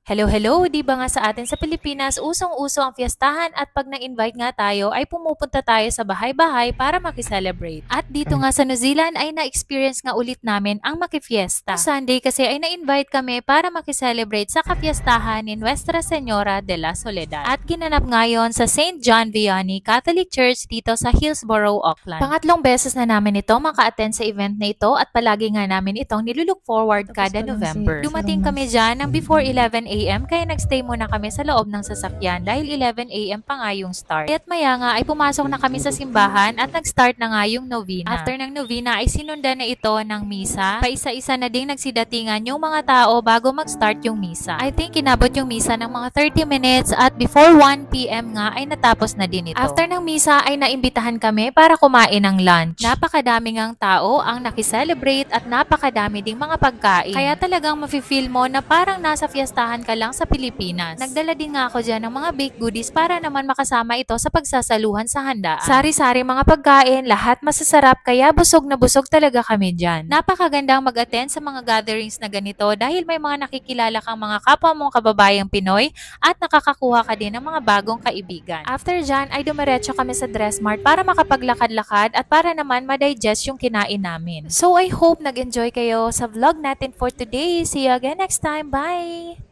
Hello, hello! Di ba nga sa atin sa Pilipinas, usong-uso ang fiestahan at pag na-invite nga tayo ay pumupunta tayo sa bahay-bahay para makiselebrate. At dito nga sa New Zealand ay na-experience nga ulit namin ang makifiesta. Noong Sunday kasi ay na-invite kami para makiselebrate sa kafiestahan ni Nuestra Señora de la Soledad. At ginanap ngayon sa St. John Vianney Catholic Church dito sa Hillsborough, Auckland. Pangatlong beses na namin ito maka-attend sa event na ito at palagi nga namin itong nilulook forward kada November. Dumating kami dyan ng before 11 a.m. kaya nagstay muna kami sa loob ng sasakyan dahil 11 a.m. pa nga yung start. At maya nga ay pumasok na kami sa simbahan at nag-start na nga yung novena. After ng novena ay sinundan na ito ng misa. Paisa-isa na ding nagsidatingan yung mga tao bago mag-start yung misa. I think inabot yung misa ng mga 30 minutes at before 1 p.m. nga ay natapos na din ito. After ng misa ay naimbitahan kami para kumain ng lunch. Napakadami ngang tao ang nakiselebrate at napakadami ding mga pagkain. Kaya talagang mafe-feel mo na parang nasa fiestahan ka lang sa Pilipinas. Nagdala din nga ako dyan ng mga baked goodies para naman makasama ito sa pagsasaluhan sa handaan. Sari-sari mga pagkain, lahat masasarap kaya busog na busog talaga kami dyan. Napakagandang mag-attend sa mga gatherings na ganito dahil may mga nakikilala kang mga kapwa mong kababayang Pinoy at nakakakuha ka din ng mga bagong kaibigan. After dyan ay dumiretso kami sa Dressmart para makapaglakad-lakad at para naman ma-digest yung kinain namin. So I hope nag-enjoy kayo sa vlog natin for today. See you again next time. Bye!